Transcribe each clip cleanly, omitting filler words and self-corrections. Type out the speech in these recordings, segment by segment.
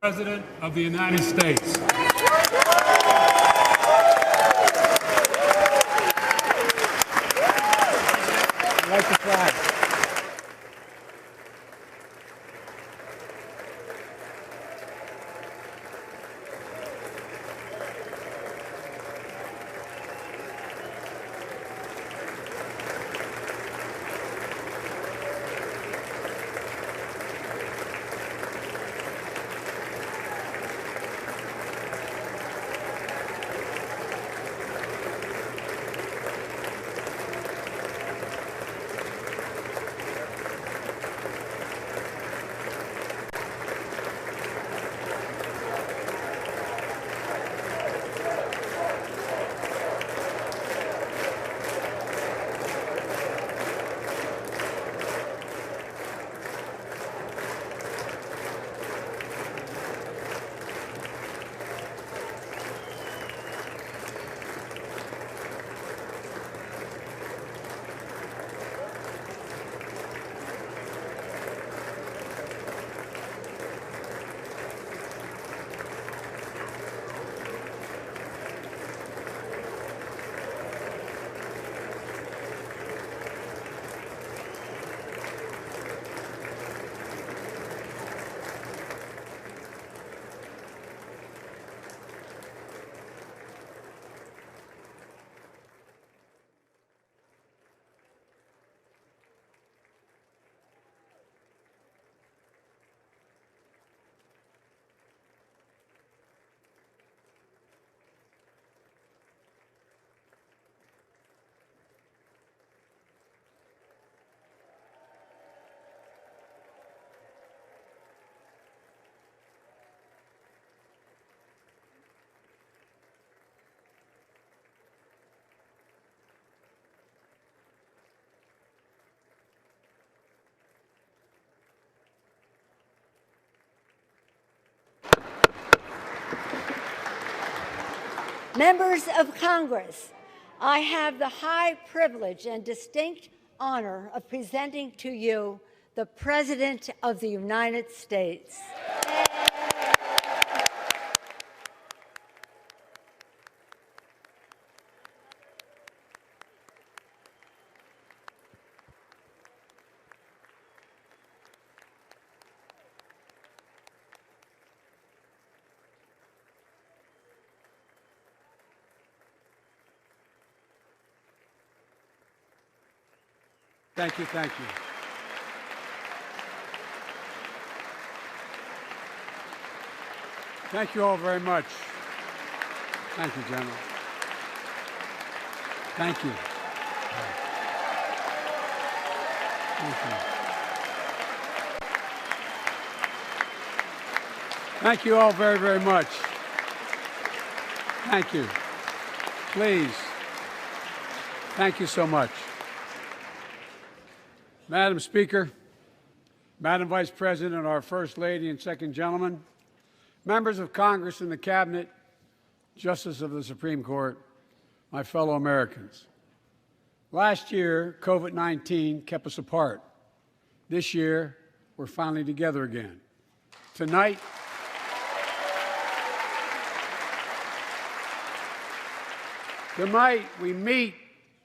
President of the United States. I'd like to flag. Members of Congress, I have the high privilege and distinct honor of presenting to you the President of the United States. Thank you, thank you. Thank you all very much. Thank you, General. Thank you. Thank you. Thank you all very, very much. Thank you. Please. Thank you so much. Madam Speaker, Madam Vice President, our First Lady and Second Gentleman, members of Congress and the Cabinet, Justices of the Supreme Court, my fellow Americans. Last year, COVID-19 kept us apart. This year, we're finally together again. Tonight, we meet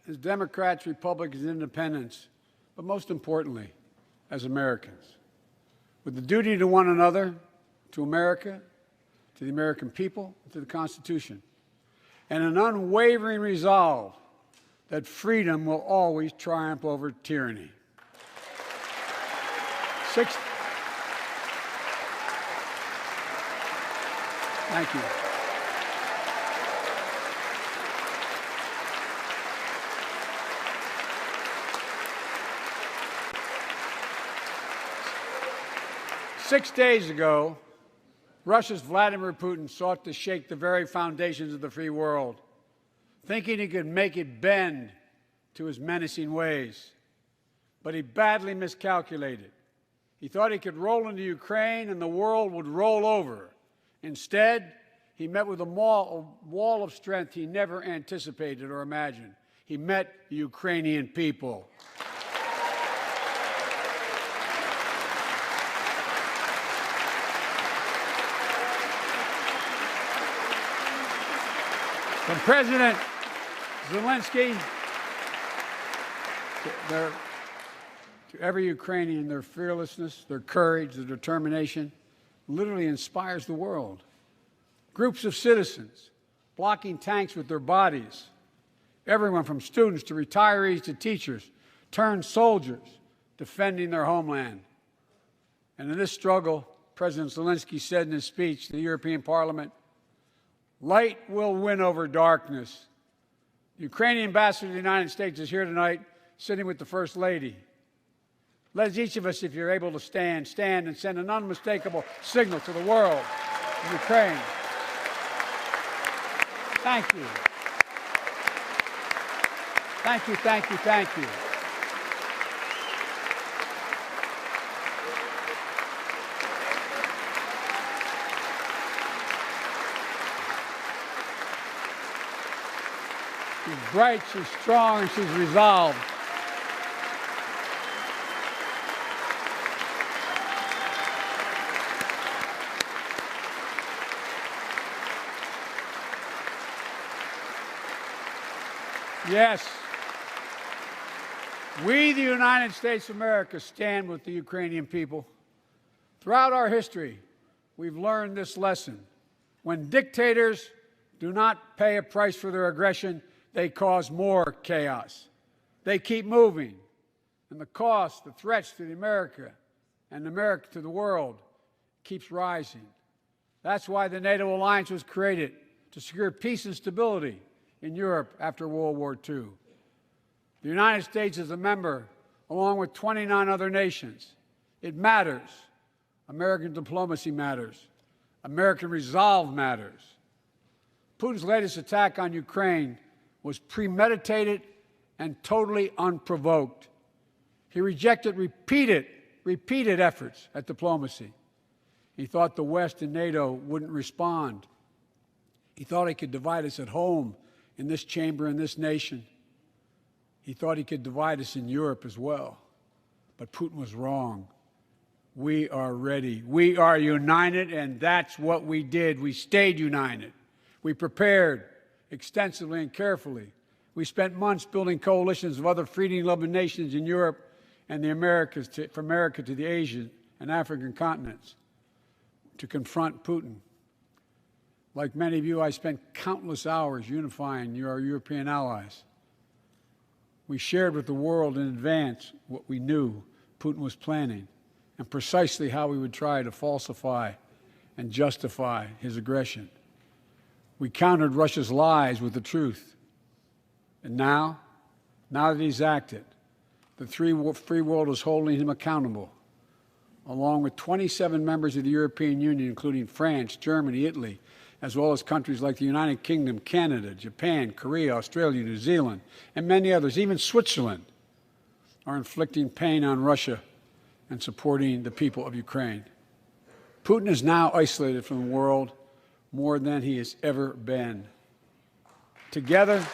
as Democrats, Republicans, and Independents, but most importantly, as Americans, with the duty to one another, to America, to the American people, to the Constitution, and an unwavering resolve that freedom will always triumph over tyranny. Thank you. 6 days ago, Russia's Vladimir Putin sought to shake the very foundations of the free world, thinking he could make it bend to his menacing ways. But he badly miscalculated. He thought he could roll into Ukraine and the world would roll over. Instead, he met with a wall of strength he never anticipated or imagined. He met the Ukrainian people. From President Zelensky to every Ukrainian, their fearlessness, their courage, their determination literally inspires the world. Groups of citizens blocking tanks with their bodies, everyone from students to retirees to teachers, turned soldiers defending their homeland. And in this struggle, President Zelensky said in his speech to the European Parliament, "Light will win over darkness." The Ukrainian ambassador to the United States is here tonight, sitting with the First Lady. Let each of us, if you're able to stand and send an unmistakable signal to the world of Ukraine. Thank you. Thank you, thank you, thank you. She's bright, she's strong, and she's resolved. Yes, we, the United States of America, stand with the Ukrainian people. Throughout our history, we've learned this lesson. When dictators do not pay a price for their aggression, they cause more chaos. They keep moving, and the cost, the threats to America and America to the world keeps rising. That's why the NATO alliance was created, to secure peace and stability in Europe after World War II. The United States is a member, along with 29 other nations. It matters. American diplomacy matters. American resolve matters. Putin's latest attack on Ukraine was premeditated and totally unprovoked. He rejected repeated efforts at diplomacy. He thought the West and NATO wouldn't respond. He thought he could divide us at home, in this chamber, in this nation. He thought he could divide us in Europe as well. But Putin was wrong. We are ready. We are united, and that's what we did. We stayed united. We prepared extensively and carefully. We spent months building coalitions of other freedom-loving nations in Europe and the Americas, from America to the Asian and African continents, to confront Putin. Like many of you, I spent countless hours unifying our European allies. We shared with the world in advance what we knew Putin was planning and precisely how we would try to falsify and justify his aggression. We countered Russia's lies with the truth. And now that he's acted, the free world is holding him accountable, along with 27 members of the European Union, including France, Germany, Italy, as well as countries like the United Kingdom, Canada, Japan, Korea, Australia, New Zealand, and many others, even Switzerland, are inflicting pain on Russia and supporting the people of Ukraine. Putin is now isolated from the world more than he has ever been. Together,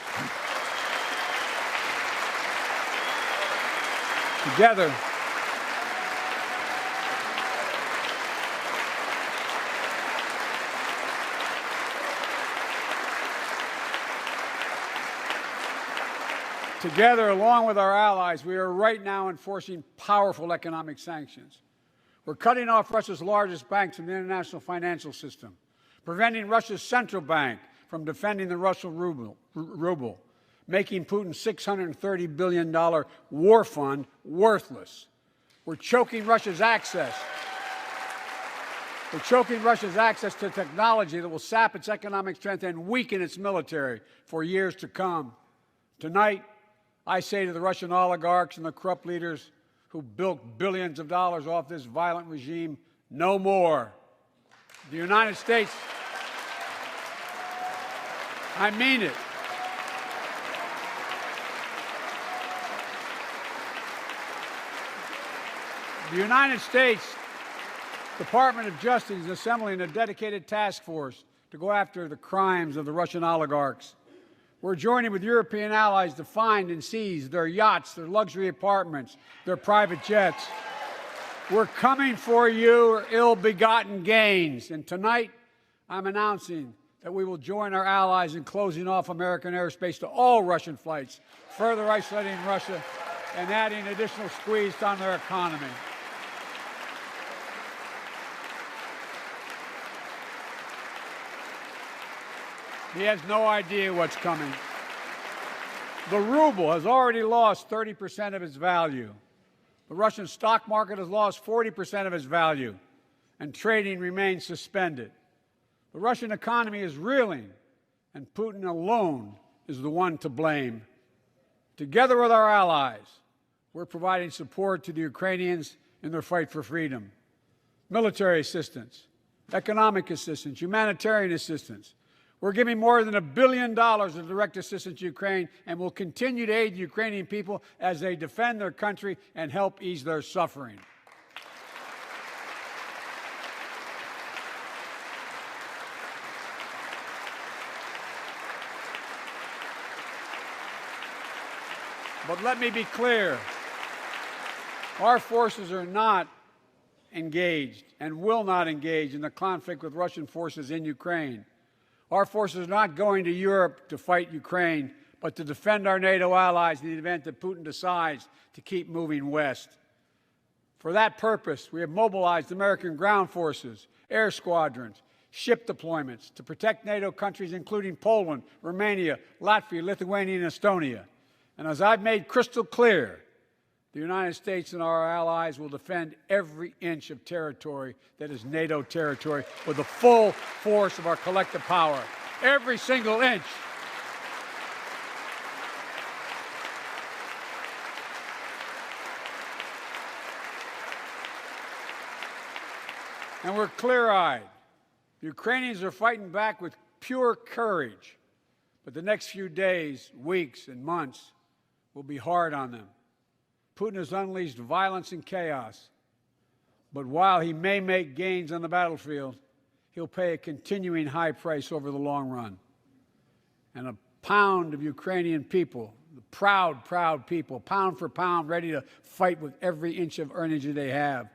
along with our allies, we are right now enforcing powerful economic sanctions. We're cutting off Russia's largest banks from the international financial system, preventing Russia's central bank from defending the Russian ruble, making Putin's $630 billion war fund worthless. We're choking Russia's access. To technology that will sap its economic strength and weaken its military for years to come. Tonight, I say to the Russian oligarchs and the corrupt leaders who bilked billions of dollars off this violent regime, no more. The United States, I mean it. The United States Department of Justice is assembling a dedicated task force to go after the crimes of the Russian oligarchs. We're joining with European allies to find and seize their yachts, their luxury apartments, their private jets. We're coming for your ill-begotten gains. And tonight, I'm announcing that that we will join our allies in closing off American airspace to all Russian flights, further isolating Russia and adding additional squeeze on their economy. He has no idea what's coming. The ruble has already lost 30% of its value. The Russian stock market has lost 40% of its value, and trading remains suspended. The Russian economy is reeling, and Putin alone is the one to blame. Together with our allies, we're providing support to the Ukrainians in their fight for freedom. Military assistance, economic assistance, humanitarian assistance. We're giving more than $1 billion of direct assistance to Ukraine, and will continue to aid the Ukrainian people as they defend their country and help ease their suffering. But let me be clear. Our forces are not engaged and will not engage in the conflict with Russian forces in Ukraine. Our forces are not going to Europe to fight Ukraine, but to defend our NATO allies in the event that Putin decides to keep moving west. For that purpose, we have mobilized American ground forces, air squadrons, ship deployments to protect NATO countries including Poland, Romania, Latvia, Lithuania, and Estonia. And as I've made crystal clear, the United States and our allies will defend every inch of territory that is NATO territory with the full force of our collective power. Every single inch. And we're clear-eyed. The Ukrainians are fighting back with pure courage. But the next few days, weeks, and months will be hard on them. Putin has unleashed violence and chaos. But while he may make gains on the battlefield, he'll pay a continuing high price over the long run. And a pound of Ukrainian people, the proud, proud people, pound for pound, ready to fight with every inch of energy they have.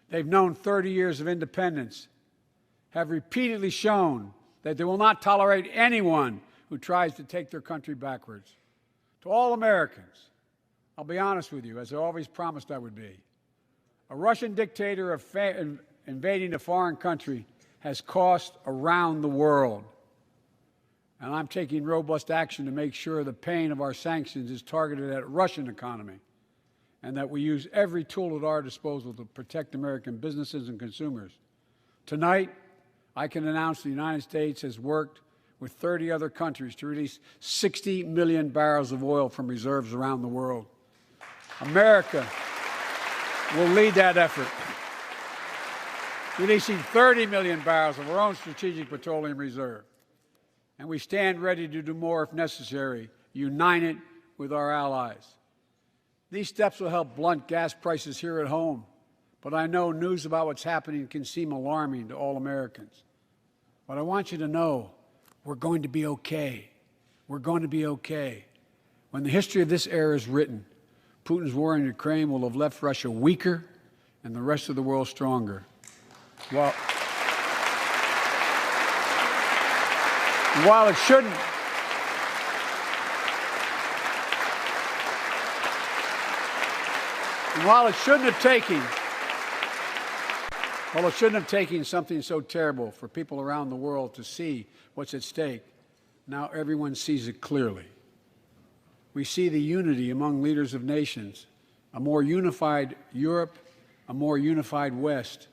They've known 30 years of independence, have repeatedly shown that they will not tolerate anyone who tries to take their country backwards. To all Americans, I'll be honest with you, as I always promised I would be. A Russian dictator invading a foreign country has cost around the world. And I'm taking robust action to make sure the pain of our sanctions is targeted at the Russian economy, and that we use every tool at our disposal to protect American businesses and consumers. Tonight, I can announce the United States has worked with 30 other countries to release 60 million barrels of oil from reserves around the world. America will lead that effort, releasing 30 million barrels of our own strategic petroleum reserve. And we stand ready to do more if necessary, united with our allies. These steps will help blunt gas prices here at home, but I know news about what's happening can seem alarming to all Americans. But I want you to know we're going to be okay. We're going to be okay. When the history of this era is written, Putin's war in Ukraine will have left Russia weaker and the rest of the world stronger. While it shouldn't have taken something so terrible for people around the world to see what's at stake, now everyone sees it clearly. We see the unity among leaders of nations, a more unified Europe, a more unified West.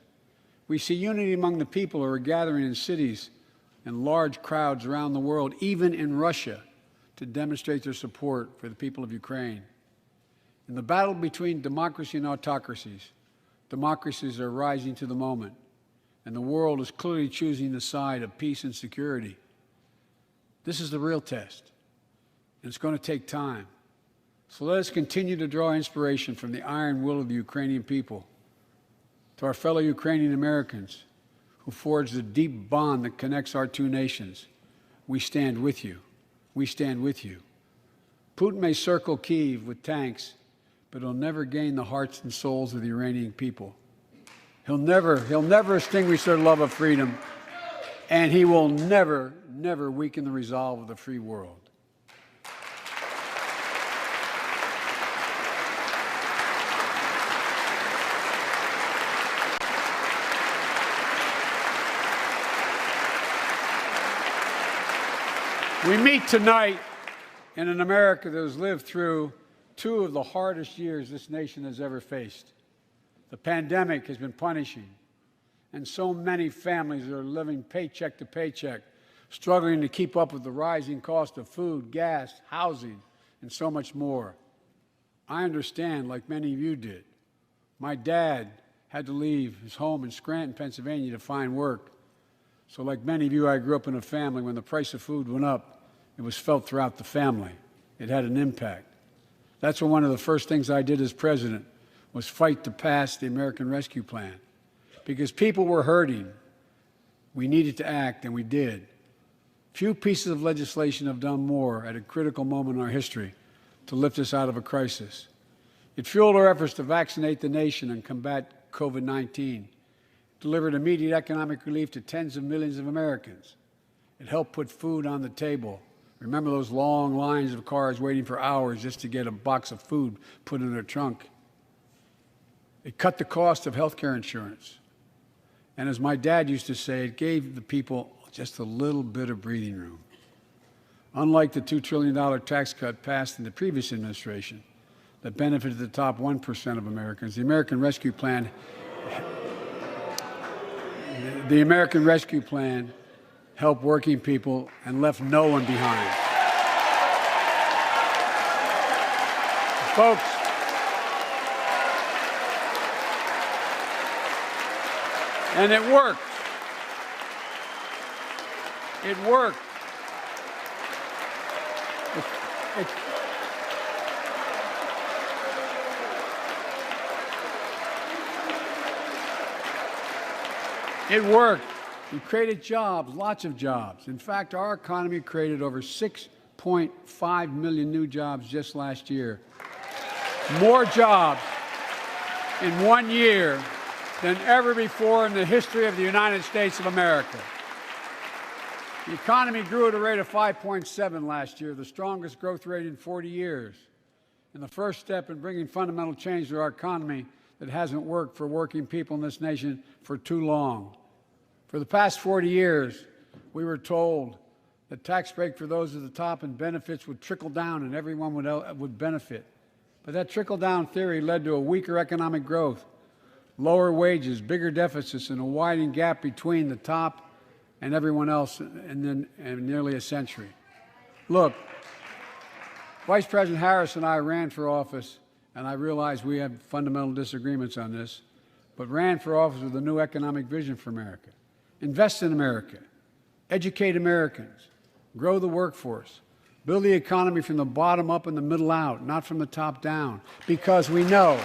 We see unity among the people who are gathering in cities and large crowds around the world, even in Russia, to demonstrate their support for the people of Ukraine. In the battle between democracy and autocracies, democracies are rising to the moment, and the world is clearly choosing the side of peace and security. This is the real test. And it's going to take time. So let us continue to draw inspiration from the iron will of the Ukrainian people. To our fellow Ukrainian Americans who forged the deep bond that connects our two nations, we stand with you. We stand with you. Putin may circle Kyiv with tanks, but he'll never gain the hearts and souls of the Iranian people. He'll never extinguish their love of freedom, and he will never, never weaken the resolve of the free world. We meet tonight in an America that has lived through two of the hardest years this nation has ever faced. The pandemic has been punishing, and so many families are living paycheck to paycheck, struggling to keep up with the rising cost of food, gas, housing, and so much more. I understand, like many of you did. My dad had to leave his home in Scranton, Pennsylvania to find work. So like many of you, I grew up in a family when the price of food went up, it was felt throughout the family. It had an impact. That's when one of the first things I did as president was fight to pass the American Rescue Plan. Because people were hurting, we needed to act, and we did. Few pieces of legislation have done more at a critical moment in our history to lift us out of a crisis. It fueled our efforts to vaccinate the nation and combat COVID-19. Delivered immediate economic relief to tens of millions of Americans. It helped put food on the table. Remember those long lines of cars waiting for hours just to get a box of food put in their trunk. It cut the cost of health care insurance. And as my dad used to say, it gave the people just a little bit of breathing room. Unlike the $2 trillion tax cut passed in the previous administration that benefited the top 1% of Americans, the American Rescue Plan helped working people and left no one behind. Folks, and it worked. It worked. It worked. We created jobs, lots of jobs. In fact, our economy created over 6.5 million new jobs just last year. More jobs in 1 year than ever before in the history of the United States of America. The economy grew at a rate of 5.7 last year, the strongest growth rate in 40 years, and the first step in bringing fundamental change to our economy that hasn't worked for working people in this nation for too long. For the past 40 years, we were told that tax break for those at the top and benefits would trickle down and everyone would benefit. But that trickle-down theory led to a weaker economic growth, lower wages, bigger deficits, and a widening gap between the top and everyone else in nearly a century. Look, Vice President Harris and I ran for office, and I realize we have fundamental disagreements on this, but ran for office with a new economic vision for America. Invest in America, educate Americans, grow the workforce, build the economy from the bottom up and the middle out, not from the top down, because we know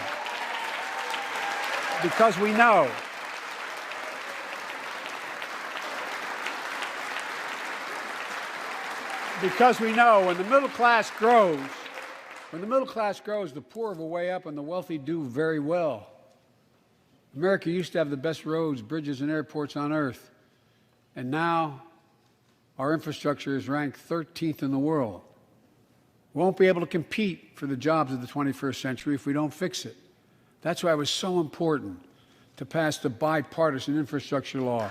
when the middle class grows, the poor have a way up and the wealthy do very well. America used to have the best roads, bridges, and airports on earth, and now our infrastructure is ranked 13th in the world. We won't be able to compete for the jobs of the 21st century if we don't fix it. That's why it was so important to pass the bipartisan infrastructure law.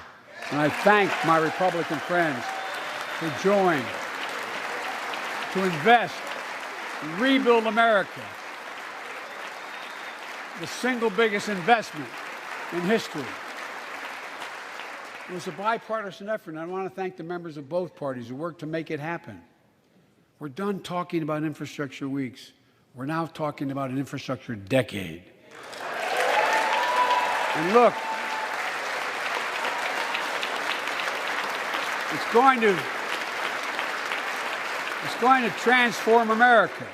And I thank my Republican friends who joined to invest and rebuild America, the single biggest investment in history. It was a bipartisan effort, and I want to thank the members of both parties who worked to make it happen. We're done talking about infrastructure weeks. We're now talking about an infrastructure decade. And look, it's going to transform America,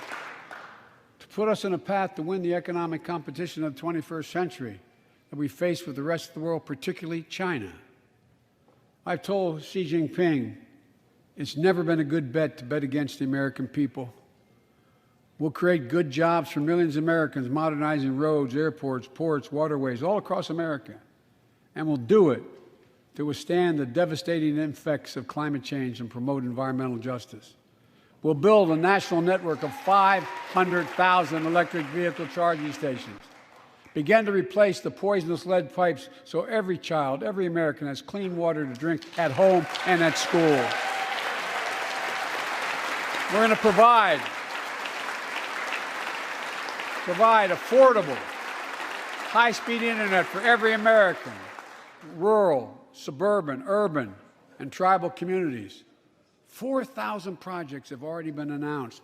to put us on a path to win the economic competition of the 21st century that we face with the rest of the world, particularly China. I've told Xi Jinping it's never been a good bet to bet against the American people. We'll create good jobs for millions of Americans, modernizing roads, airports, ports, waterways, all across America. And we'll do it to withstand the devastating effects of climate change and promote environmental justice. We'll build a national network of 500,000 electric vehicle charging stations. Begin to replace the poisonous lead pipes so every child, every American has clean water to drink at home and at school. We're going to provide affordable, high-speed internet for every American, rural, suburban, urban, and tribal communities. 4,000 projects have already been announced.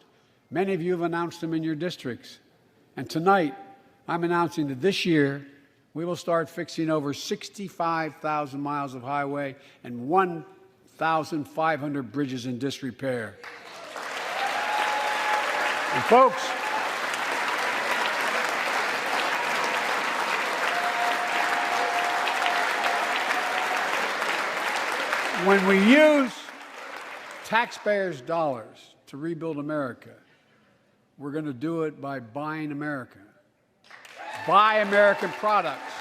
Many of you have announced them in your districts. And tonight, I'm announcing that this year, we will start fixing over 65,000 miles of highway and 1,500 bridges in disrepair. And folks, when we use taxpayers' dollars to rebuild America, we're going to do it by buying America. Buy American products.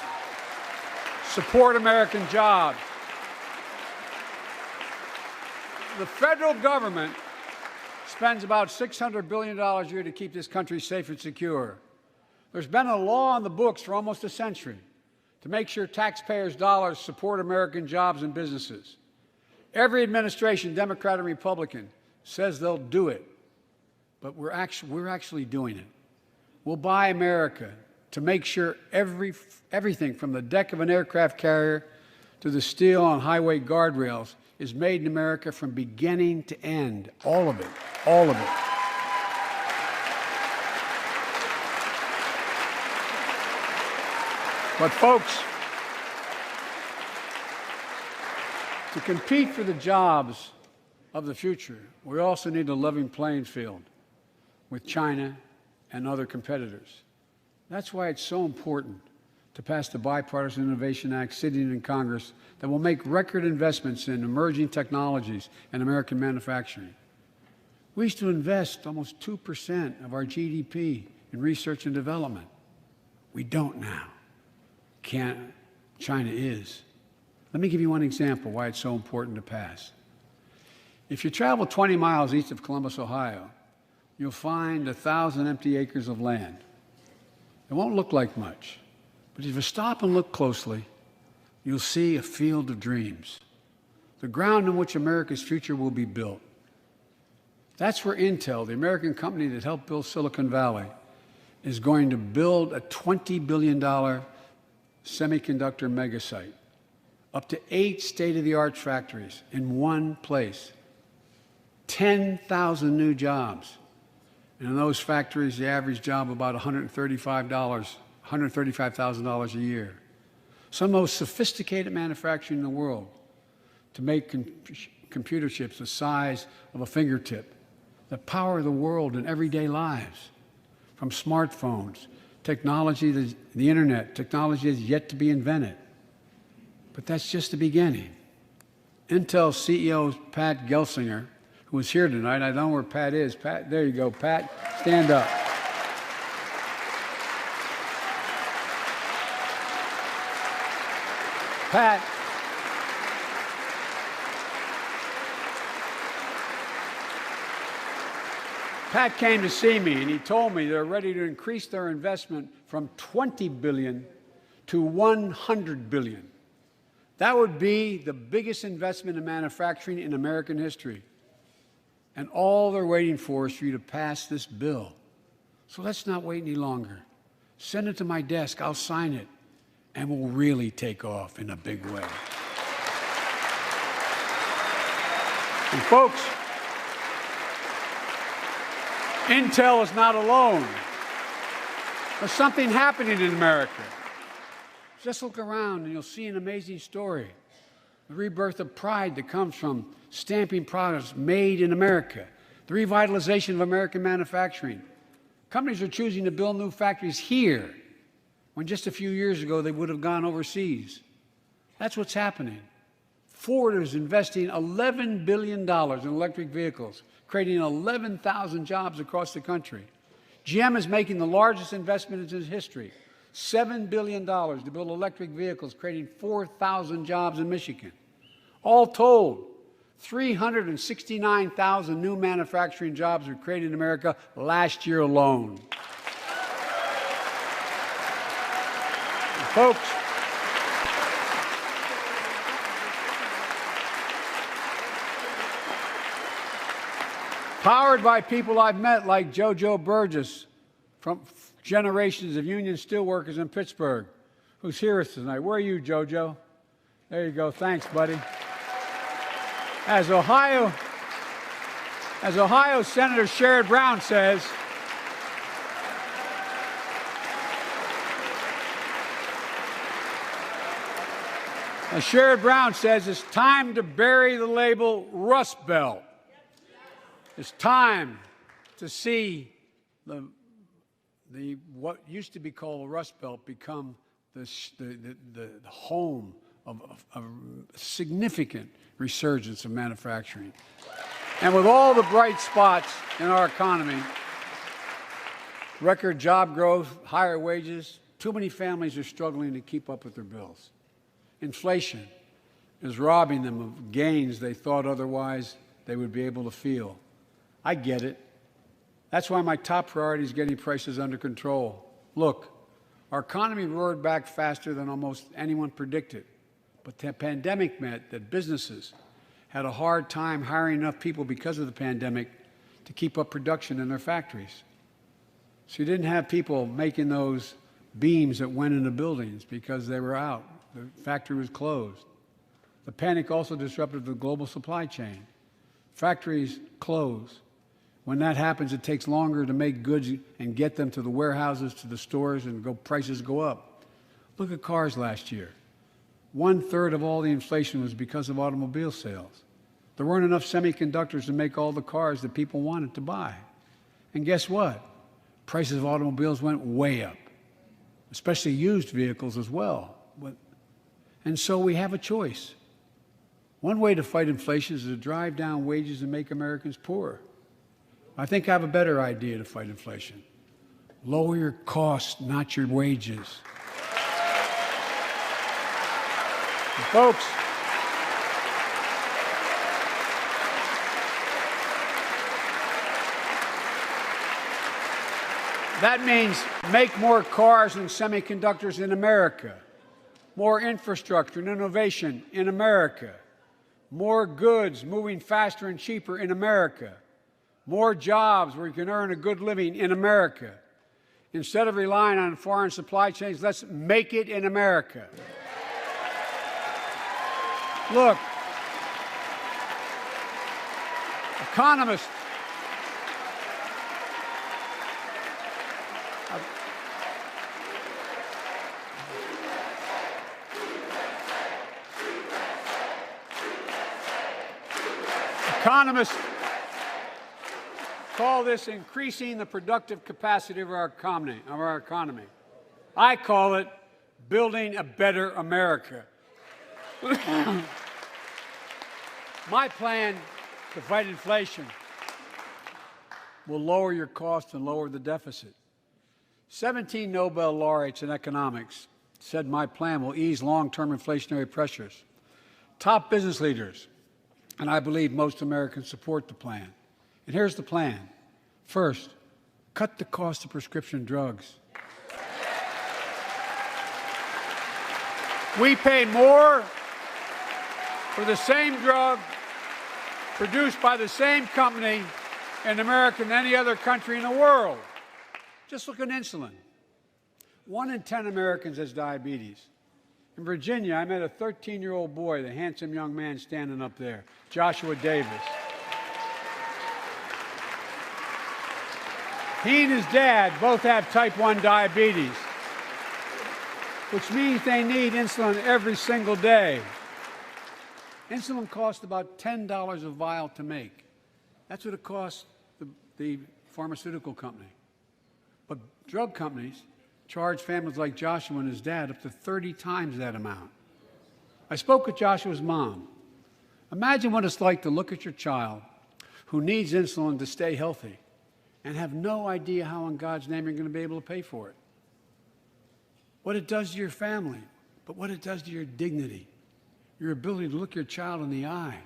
Support American jobs. The federal government spends about $600 billion a year to keep this country safe and secure. There's been a law on the books for almost a century to make sure taxpayers' dollars support American jobs and businesses. Every administration, Democrat and Republican, says they'll do it, but we're actually doing it. We'll buy America to make sure everything from the deck of an aircraft carrier to the steel on highway guardrails is made in America from beginning to end. All of it. All of it. But folks, to compete for the jobs of the future, we also need a level playing field with China and other competitors. That's why it's so important to pass the Bipartisan Innovation Act sitting in Congress that will make record investments in emerging technologies and American manufacturing. We used to invest almost 2% of our GDP in research and development. We don't now. China is. Let me give you one example why it's so important to pass. If you travel 20 miles east of Columbus, Ohio, you'll find 1,000 empty acres of land. It won't look like much, but if you stop and look closely, you'll see a field of dreams, the ground on which America's future will be built. That's where Intel, the American company that helped build Silicon Valley, is going to build a $20 billion semiconductor megasite, up to 8 state-of-the-art factories in one place, 10,000 new jobs. And in those factories, the average job about $135,000 a year. Some of the most sophisticated manufacturing in the world to make computer chips the size of a fingertip that power the world in everyday lives. From smartphones, technology, the internet, technology is yet to be invented. But that's just the beginning. Intel CEO Pat Gelsinger, who is here tonight. I don't know where Pat is. Pat, there you go. Pat, stand up. Pat came to see me, and he told me they're ready to increase their investment from $20 billion to $100 billion. That would be the biggest investment in manufacturing in American history. And all they're waiting for is for you to pass this bill. So let's not wait any longer. Send it to my desk. I'll sign it. And we'll really take off in a big way. And folks, Intel is not alone. There's something happening in America. Just look around and you'll see an amazing story. The rebirth of pride that comes from stamping products made in America. The revitalization of American manufacturing. Companies are choosing to build new factories here when just a few years ago they would have gone overseas. That's what's happening. Ford is investing $11 billion in electric vehicles, creating 11,000 jobs across the country. GM is making the largest investment in its history, $7 billion to build electric vehicles, creating 4,000 jobs in Michigan. All told, 369,000 new manufacturing jobs were created in America last year alone. Folks, powered by people I've met like JoJo Burgess from generations of union steelworkers in Pittsburgh, who's here with us tonight. Where are you, JoJo? There you go. Thanks, buddy. As Ohio Senator Sherrod Brown says, it's time to bury the label Rust Belt. It's time to see what used to be called the Rust Belt become the home of a significant resurgence of manufacturing. And with all the bright spots in our economy, record job growth, higher wages, too many families are struggling to keep up with their bills. Inflation is robbing them of gains they thought otherwise they would be able to feel. I get it. That's why my top priority is getting prices under control. Look, our economy roared back faster than almost anyone predicted, but the pandemic meant that businesses had a hard time hiring enough people because of the pandemic to keep up production in their factories. So you didn't have people making those beams that went into buildings because they were out. The factory was closed. The panic also disrupted the global supply chain. Factories close. When that happens, it takes longer to make goods and get them to the warehouses, to the stores, and prices go up. Look at cars last year. 1/3 of all the inflation was because of automobile sales. There weren't enough semiconductors to make all the cars that people wanted to buy. And guess what? Prices of automobiles went way up, especially used vehicles as well. And so we have a choice. One way to fight inflation is to drive down wages and make Americans poorer. I think I have a better idea to fight inflation. Lower your costs, not your wages. Folks, that means make more cars and semiconductors in America, more infrastructure and innovation in America, more goods moving faster and cheaper in America, more jobs where you can earn a good living in America. Instead of relying on foreign supply chains, let's make it in America. Look, economists call this increasing the productive capacity of our economy. I call it building a better America. My plan to fight inflation will lower your costs and lower the deficit. 17 Nobel laureates in economics said my plan will ease long-term inflationary pressures. Top business leaders, and I believe most Americans, support the plan. And here's the plan. First, cut the cost of prescription drugs. We pay more for the same drug produced by the same company in America than any other country in the world. Just look at insulin. 1 in 10 Americans has diabetes. In Virginia, I met a 13-year-old boy, the handsome young man standing up there, Joshua Davis. He and his dad both have type 1 diabetes, which means they need insulin every single day. Insulin costs about $10 a vial to make. That's what it costs the pharmaceutical company. But drug companies charge families like Joshua and his dad up to 30 times that amount. I spoke with Joshua's mom. Imagine what it's like to look at your child who needs insulin to stay healthy and have no idea how in God's name you're going to be able to pay for it. what it does to your family, but what it does to your dignity, your ability to look your child in the eye,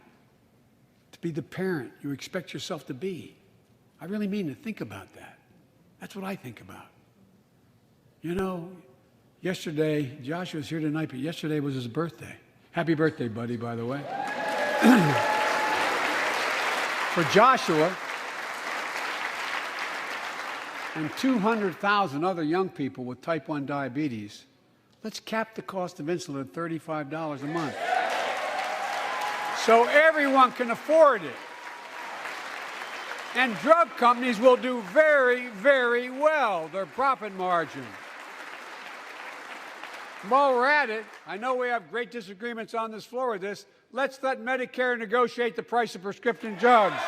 to be the parent you expect yourself to be. I really mean to think about that. That's what I think about. You know, yesterday, Joshua's here tonight, but yesterday was his birthday. Happy birthday, buddy, by the way. For Joshua and 200,000 other young people with type 1 diabetes, let's cap the cost of insulin at $35 a month so everyone can afford it. And drug companies will do very, very well, their profit margin. While we're at it, I know we have great disagreements on this floor with this. Let's let Medicare negotiate the price of prescription drugs.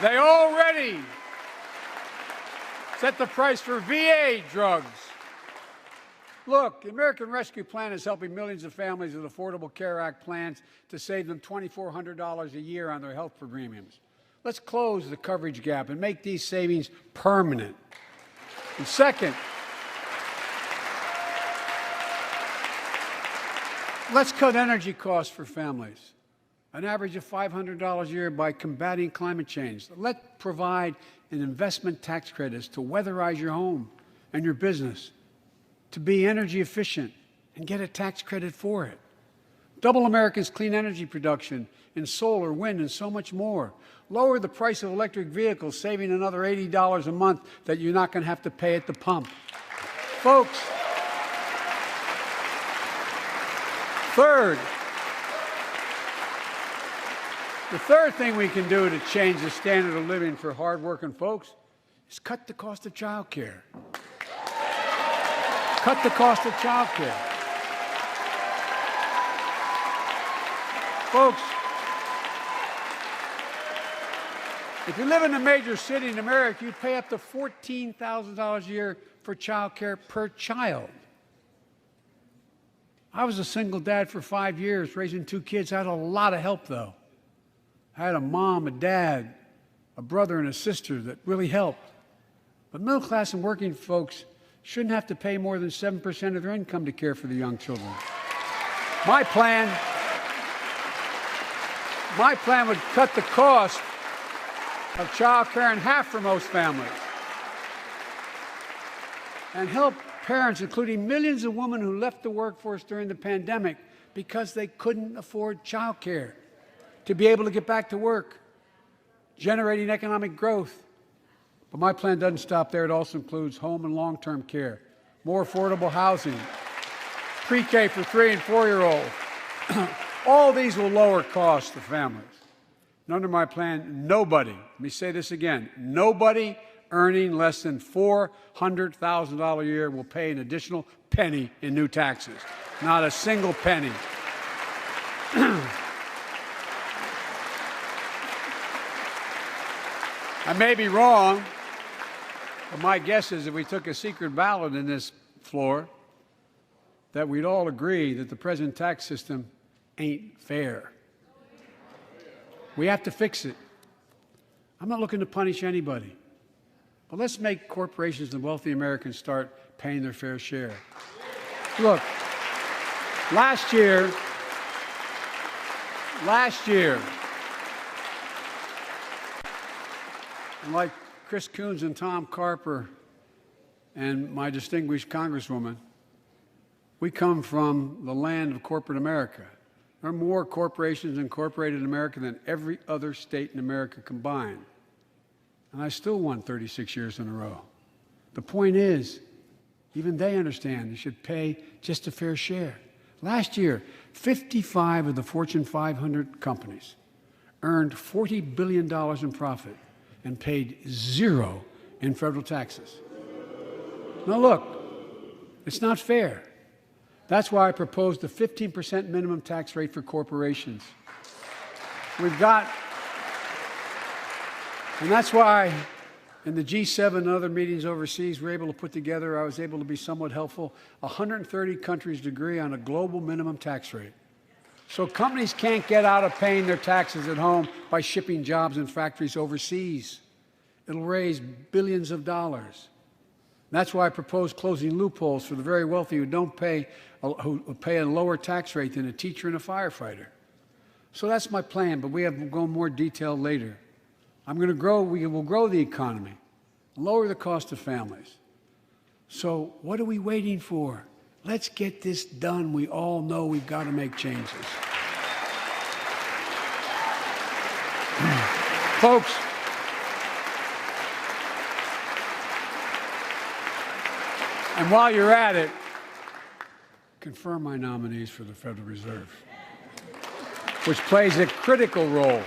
They already set the price for VA drugs. Look, the American Rescue Plan is helping millions of families with Affordable Care Act plans to save them $2,400 a year on their health premiums. Let's close the coverage gap and make these savings permanent. And second, let's cut energy costs for families, an average of $500 a year by combating climate change. Let's provide an investment tax credits to weatherize your home and your business, to be energy efficient and get a tax credit for it. Double America's clean energy production in solar, wind, and so much more. Lower the price of electric vehicles, saving another $80 a month that you're not going to have to pay at the pump. Folks, the third thing we can do to change the standard of living for hardworking folks is cut the cost of child care. Cut the cost of child care. Folks, if you live in a major city in America, you pay up to $14,000 a year for child care per child. I was a single dad for 5 years, raising 2 kids. I had a lot of help, though. I had a mom, a dad, a brother, and a sister that really helped. But middle class and working folks shouldn't have to pay more than 7% of their income to care for the young children. My plan would cut the cost of child care in half for most families and help parents, including millions of women who left the workforce during the pandemic because they couldn't afford child care, to be able to get back to work, generating economic growth. But my plan doesn't stop there. It also includes home and long-term care, more affordable housing, pre-K for 3- and 4-year-olds. All these will lower costs to families. And under my plan, nobody, let me say this again, nobody earning less than $400,000 a year will pay an additional penny in new taxes. Not a single penny. I may be wrong, but my guess is if we took a secret ballot in this floor, that we'd all agree that the present tax system ain't fair. We have to fix it. I'm not looking to punish anybody, but let's make corporations and wealthy Americans start paying their fair share. Look, last year, and like Chris Coons and Tom Carper and my distinguished Congresswoman, we come from the land of corporate America. There are more corporations incorporated in America than every other state in America combined. And I still won 36 years in a row. The point is, even they understand they should pay just a fair share. Last year, 55 of the Fortune 500 companies earned $40 billion in profit and paid $0 in federal taxes. Now look, it's not fair. That's why I proposed a 15% minimum tax rate for corporations. And that's why in the G7 and other meetings overseas, I was able to be somewhat helpful, 130 countries agree on a global minimum tax rate. So companies can't get out of paying their taxes at home by shipping jobs and factories overseas. It'll raise billions of dollars. That's why I propose closing loopholes for the very wealthy who pay a lower tax rate than a teacher and a firefighter. So that's my plan, but we'll go in more detail later. We will grow the economy, lower the cost of families. So what are we waiting for? Let's get this done. We all know we've got to make changes. Folks, and while you're at it, confirm my nominees for the Federal Reserve, which plays a critical role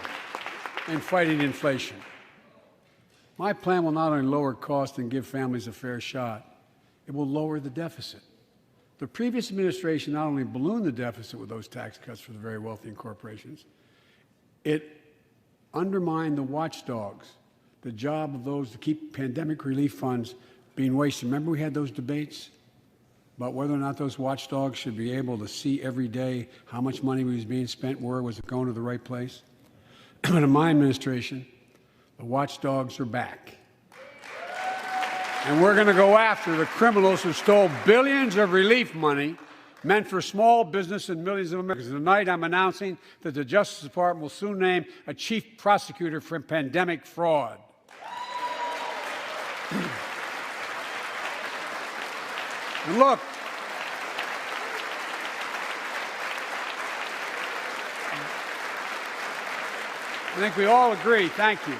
in fighting inflation. My plan will not only lower costs and give families a fair shot, it will lower the deficit. The previous administration not only ballooned the deficit with those tax cuts for the very wealthy and corporations, it undermined the watchdogs, the job of those to keep pandemic relief funds being wasted. Remember we had those debates about whether or not those watchdogs should be able to see every day how much money was being spent, where was it going to the right place? But in my administration, the watchdogs are back. And we're going to go after the criminals who stole billions of relief money meant for small business and millions of Americans. Tonight, I'm announcing that the Justice Department will soon name a chief prosecutor for pandemic fraud. And look, I think we all agree, thank you.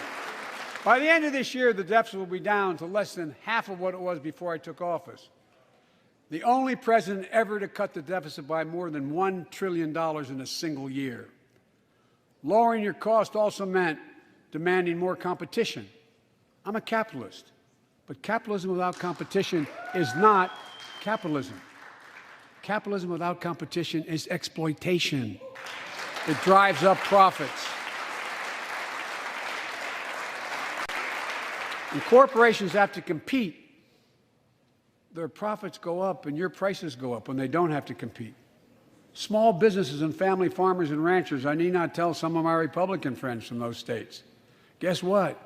By the end of this year, the deficit will be down to less than half of what it was before I took office. The only president ever to cut the deficit by more than $1 trillion in a single year. Lowering your cost also meant demanding more competition. I'm a capitalist, but capitalism without competition is not capitalism. Capitalism without competition is exploitation. It drives up profits. And corporations have to compete. Their profits go up and your prices go up when they don't have to compete. Small businesses and family farmers and ranchers, I need not tell some of my Republican friends from those states. Guess what?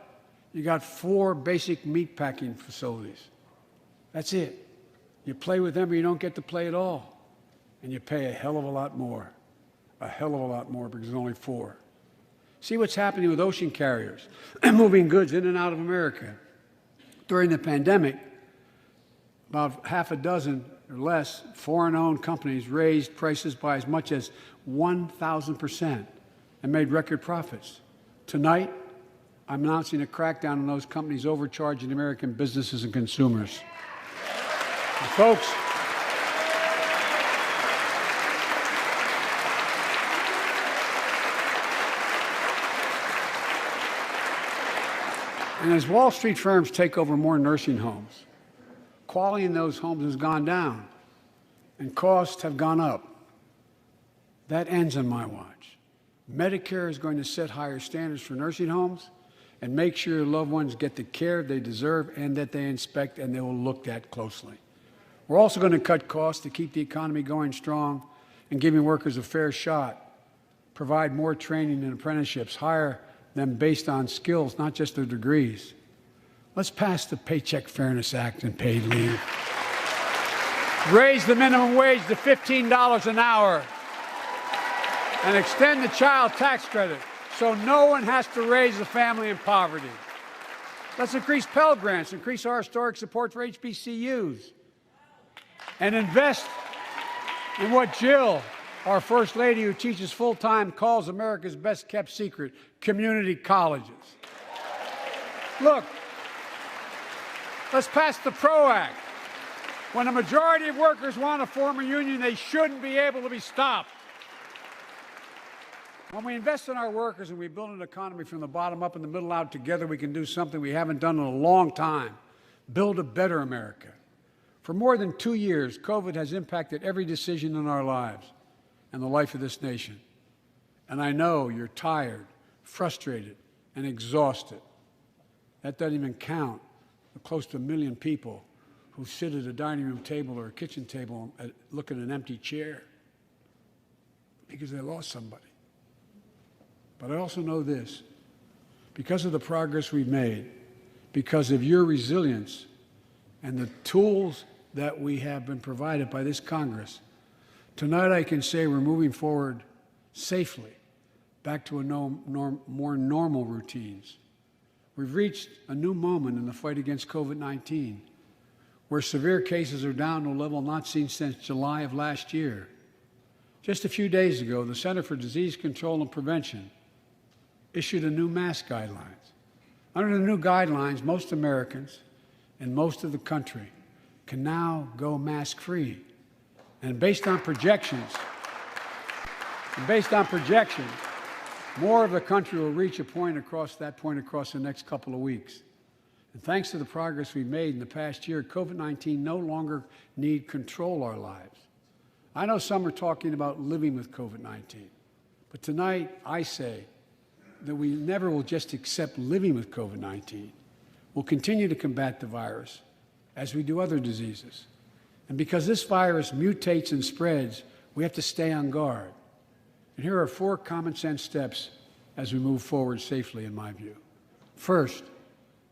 You got 4 basic meat packing facilities. That's it. You play with them or you don't get to play at all. And you pay a hell of a lot more. A hell of a lot more because there's only 4. See what's happening with ocean carriers moving goods in and out of America. During the pandemic, about half a dozen or less foreign-owned companies raised prices by as much as 1,000% and made record profits. Tonight, I'm announcing a crackdown on those companies overcharging American businesses and consumers. And folks, and as Wall Street firms take over more nursing homes, quality in those homes has gone down and costs have gone up. That ends on my watch. Medicare is going to set higher standards for nursing homes and make sure your loved ones get the care they deserve and that they inspect and they will look at closely. We're also going to cut costs to keep the economy going strong and giving workers a fair shot, provide more training and apprenticeships, hire them based on skills, not just their degrees. Let's pass the Paycheck Fairness Act and paid leave. Raise the minimum wage to $15 an hour and extend the child tax credit so no one has to raise a family in poverty. Let's increase Pell Grants, increase our historic support for HBCUs, and invest in what Jill, our First Lady who teaches full-time, calls America's best-kept secret, community colleges. Look, let's pass the PRO Act. When a majority of workers want to form a union, they shouldn't be able to be stopped. When we invest in our workers and we build an economy from the bottom up and the middle out together, we can do something we haven't done in a long time, build a better America. For more than 2 years, COVID has impacted every decision in our lives and the life of this nation. And I know you're tired, frustrated, and exhausted. That doesn't even count the close to 1 million people who sit at a dining room table or a kitchen table and look at an empty chair because they lost somebody. But I also know this, because of the progress we've made, because of your resilience and the tools that we have been provided by this Congress. Tonight I can say we're moving forward safely back to more normal routines. We've reached a new moment in the fight against COVID-19, where severe cases are down to a level not seen since July of last year. Just a few days ago, the Center for Disease Control and Prevention issued a new mask guidelines. Under the new guidelines, most Americans and most of the country can now go mask-free. And based on projections, more of the country will reach a point across the next couple of weeks. And thanks to the progress we've made in the past year, COVID-19 no longer need control our lives. I know some are talking about living with COVID-19, but tonight I say that we never will just accept living with COVID-19. We'll continue to combat the virus as we do other diseases. And because this virus mutates and spreads, we have to stay on guard. And here are 4 common sense steps as we move forward safely, in my view. First,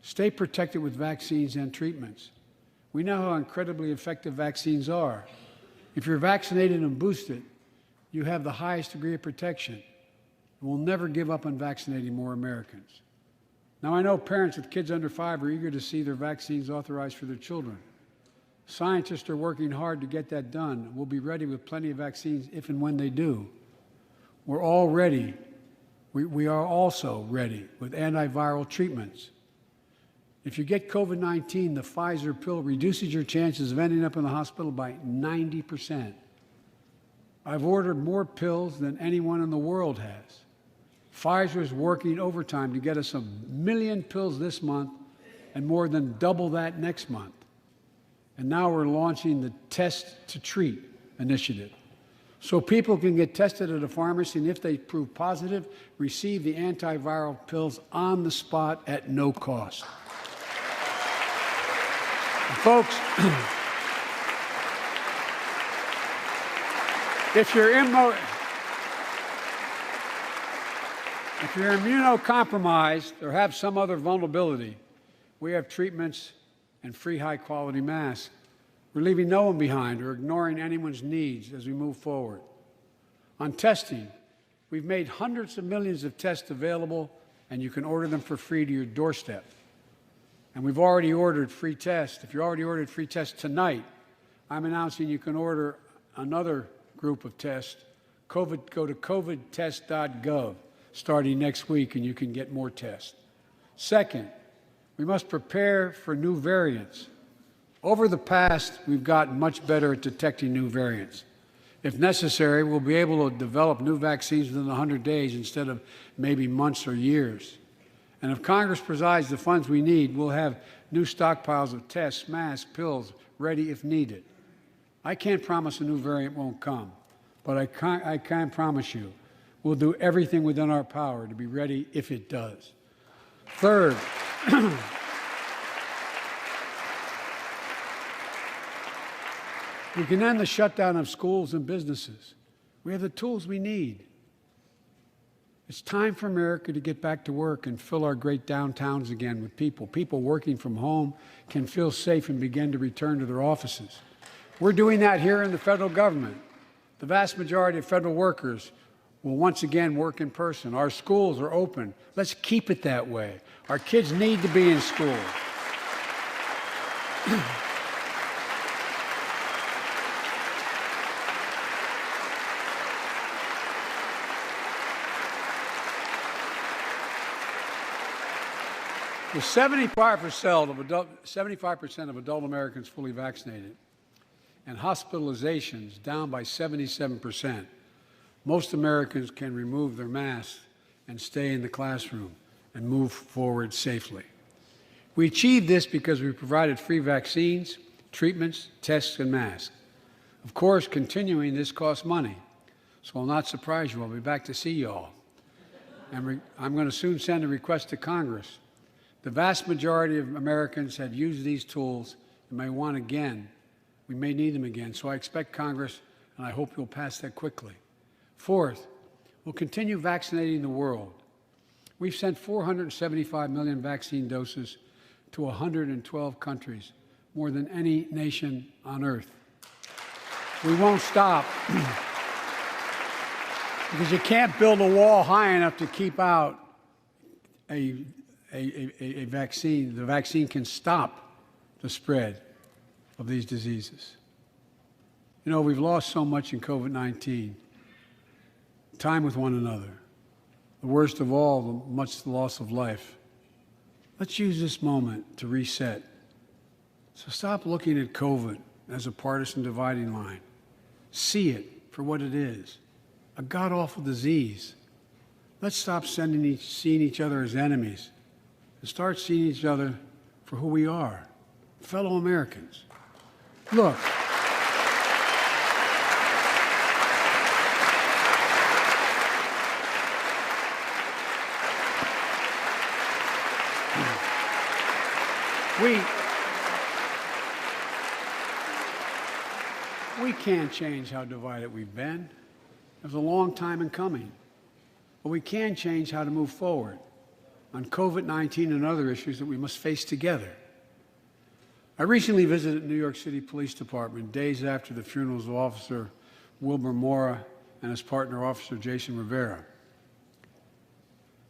stay protected with vaccines and treatments. We know how incredibly effective vaccines are. If you're vaccinated and boosted, you have the highest degree of protection. We'll never give up on vaccinating more Americans. Now, I know parents with kids under 5 are eager to see their vaccines authorized for their children. Scientists are working hard to get that done. We'll be ready with plenty of vaccines if and when they do. We're all ready. We are also ready with antiviral treatments. If you get COVID-19, the Pfizer pill reduces your chances of ending up in the hospital by 90%. I've ordered more pills than anyone in the world has. Pfizer is working overtime to get us 1 million pills this month and more than double that next month. And now we're launching the Test to Treat initiative, so people can get tested at a pharmacy, and if they prove positive, receive the antiviral pills on the spot at no cost. Folks, if you're immunocompromised or have some other vulnerability, we have treatments and free high-quality masks. We're leaving no one behind or ignoring anyone's needs as we move forward. On testing, we've made hundreds of millions of tests available, and you can order them for free to your doorstep. And we've already ordered free tests. If you already ordered free tests tonight, I'm announcing you can order another group of tests. Go to covidtest.gov starting next week, and you can get more tests. Second, we must prepare for new variants. Over the past, we've gotten much better at detecting new variants. If necessary, we'll be able to develop new vaccines within 100 days instead of maybe months or years. And if Congress provides the funds we need, we'll have new stockpiles of tests, masks, pills ready if needed. I can't promise a new variant won't come, but I can promise you we'll do everything within our power to be ready if it does. Third, we can end the shutdown of schools and businesses. We have the tools we need. It's time for America to get back to work and fill our great downtowns again with people. People working from home can feel safe and begin to return to their offices. We're doing that here in the federal government. The vast majority of federal workers will once again work in person. Our schools are open. Let's keep it that way. Our kids need to be in school. With 75% of adult Americans fully vaccinated and hospitalizations down by 77%, most Americans can remove their masks and stay in the classroom and move forward safely. We achieved this because we provided free vaccines, treatments, tests, and masks. Of course, continuing this costs money, so I'll not surprise you. I'll be back to see you all. And I'm going to soon send a request to Congress. The vast majority of Americans have used these tools and may want again. We may need them again. So I expect Congress, and I hope you'll pass that quickly. Fourth, we'll continue vaccinating the world. We've sent 475 million vaccine doses to 112 countries, more than any nation on earth. We won't stop because you can't build a wall high enough to keep out a vaccine. The vaccine can stop the spread of these diseases. You know, we've lost so much in COVID-19, time with one another. The worst of all, the loss of life. Let's use this moment to reset. So stop looking at COVID as a partisan dividing line. See it for what it is, a god-awful disease. Let's stop seeing each other as enemies and start seeing each other for who we are, fellow Americans. Look, we can't change how divided we've been. It was a long time in coming. But we can change how to move forward on COVID-19 and other issues that we must face together. I recently visited New York City Police Department days after the funerals of Officer Wilmer Mora and his partner, Officer Jason Rivera.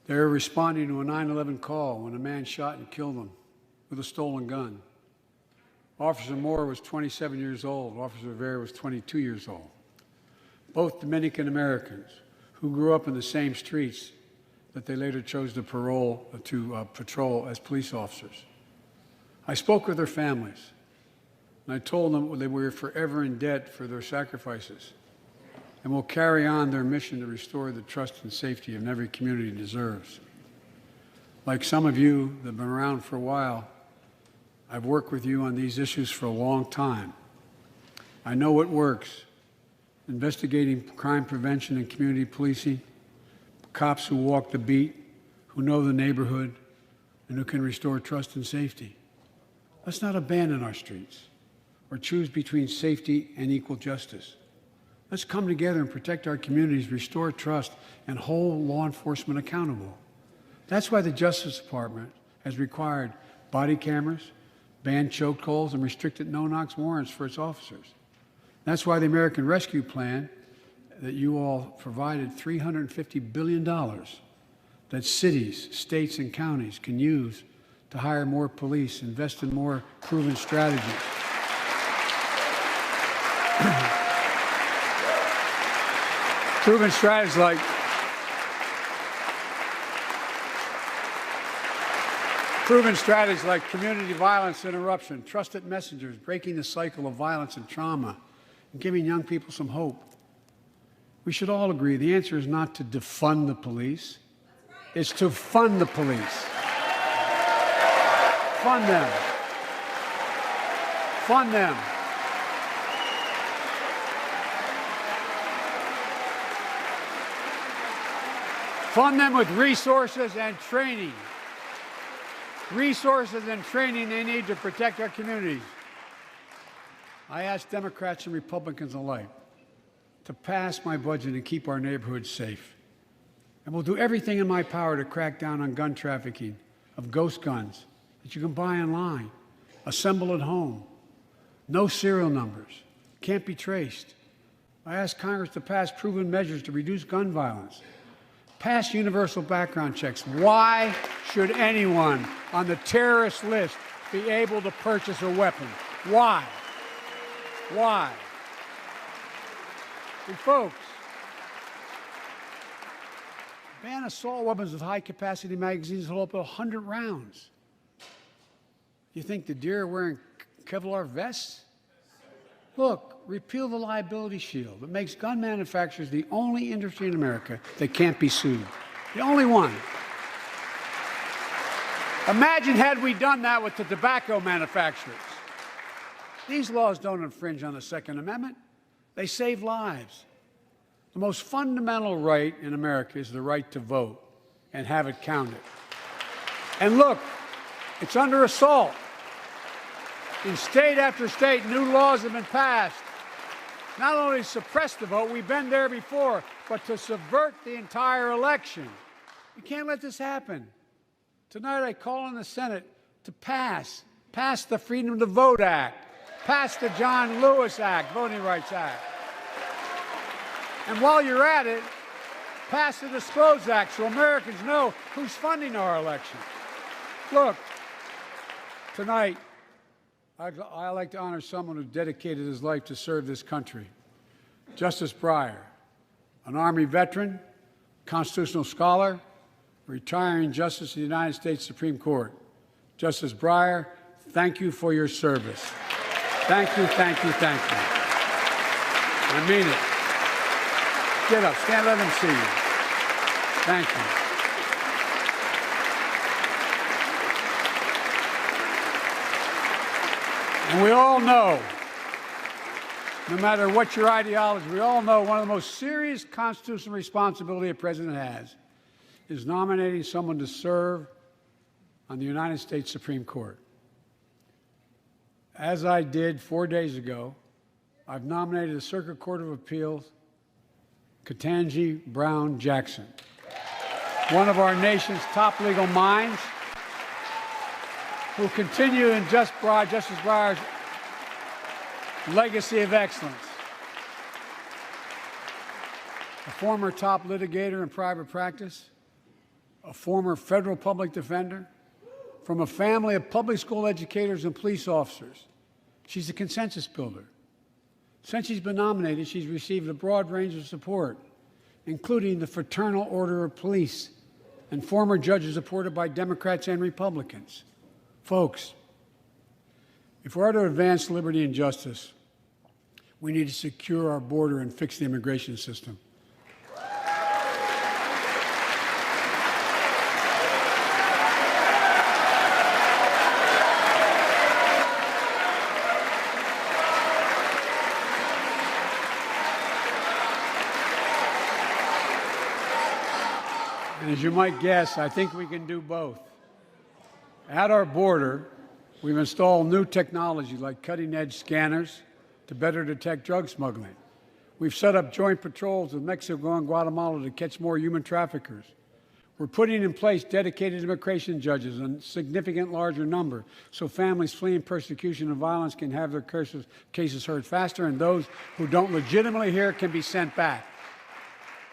They were responding to a 9/11 call when a man shot and killed them with a stolen gun. Officer Mora was 27 years old. Officer Rivera was 22 years old. Both Dominican Americans who grew up in the same streets that they later chose to patrol as police officers. I spoke with their families, and I told them that we were forever in debt for their sacrifices and will carry on their mission to restore the trust and safety of every community deserves. Like some of you that have been around for a while, I've worked with you on these issues for a long time. I know what works. Investigating crime prevention and community policing, cops who walk the beat, who know the neighborhood, and who can restore trust and safety. Let's not abandon our streets or choose between safety and equal justice. Let's come together and protect our communities, restore trust, and hold law enforcement accountable. That's why the Justice Department has required body cameras, banned chokeholds, and restricted no-knock warrants for its officers. That's why the American Rescue Plan that you all provided $350 billion that cities, states, and counties can use to hire more police, invest in more proven strategies. Proven strategies like community violence interruption, trusted messengers, breaking the cycle of violence and trauma, and giving young people some hope. We should all agree the answer is not to defund the police. It's to fund the police. Fund them. Fund them. Fund them with resources and training. Resources and training they need to protect our communities. I ask Democrats and Republicans alike to pass my budget and keep our neighborhoods safe. And we'll do everything in my power to crack down on gun trafficking, of ghost guns that you can buy online, assemble at home, no serial numbers, can't be traced. I ask Congress to pass proven measures to reduce gun violence, pass universal background checks. Why should anyone on the terrorist list be able to purchase a weapon? Why? Why? And folks, ban assault weapons with high-capacity magazines that hold up to 100 rounds. You think the deer are wearing Kevlar vests? Look, repeal the liability shield that makes gun manufacturers the only industry in America that can't be sued. The only one. Imagine had we done that with the tobacco manufacturers. These laws don't infringe on the Second Amendment. They save lives. The most fundamental right in America is the right to vote and have it counted. And look, it's under assault. In state after state, new laws have been passed, not only to suppress the vote, we've been there before, but to subvert the entire election. We can't let this happen. Tonight I call on the Senate to pass the Freedom to Vote Act, pass the John Lewis Act, Voting Rights Act. And while you're at it, pass the Disclose Act so Americans know who's funding our elections. Look, tonight, I'd like to honor someone who dedicated his life to serve this country. Justice Breyer, an Army veteran, constitutional scholar, retiring Justice of the United States Supreme Court. Justice Breyer, thank you for your service. Thank you, thank you, thank you. I mean it. Get up, stand, let them see you. Thank you. And we all know, no matter what your ideology, we all know one of the most serious constitutional responsibility a president has is nominating someone to serve on the United States Supreme Court. As I did 4 days ago, I've nominated the Circuit Court of Appeals, Ketanji Brown Jackson, one of our nation's top legal minds, who will continue in Justice Breyer's legacy of excellence. A former top litigator in private practice, a former federal public defender, from a family of public school educators and police officers. She's a consensus builder. Since she's been nominated, she's received a broad range of support, including the Fraternal Order of Police and former judges supported by Democrats and Republicans. Folks, if we're to advance liberty and justice, we need to secure our border and fix the immigration system. And as you might guess, I think we can do both. At our border, we've installed new technology like cutting-edge scanners to better detect drug smuggling. We've set up joint patrols with Mexico and Guatemala to catch more human traffickers. We're putting in place dedicated immigration judges in a significant larger number so families fleeing persecution and violence can have their cases heard faster, and those who don't legitimately hear can be sent back.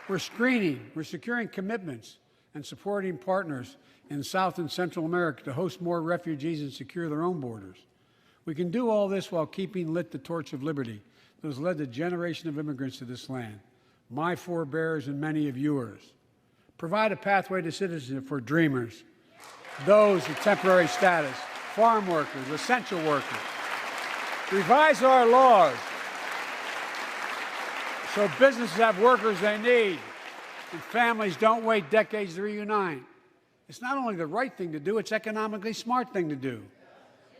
We're screening, we're securing commitments and supporting partners in South and Central America to host more refugees and secure their own borders. We can do all this while keeping lit the torch of liberty that has led a generation of immigrants to this land, my forebears and many of yours. Provide a pathway to citizenship for dreamers, those with temporary status, farm workers, essential workers. Revise our laws so businesses have workers they need and families don't wait decades to reunite. It's not only the right thing to do, it's economically smart thing to do.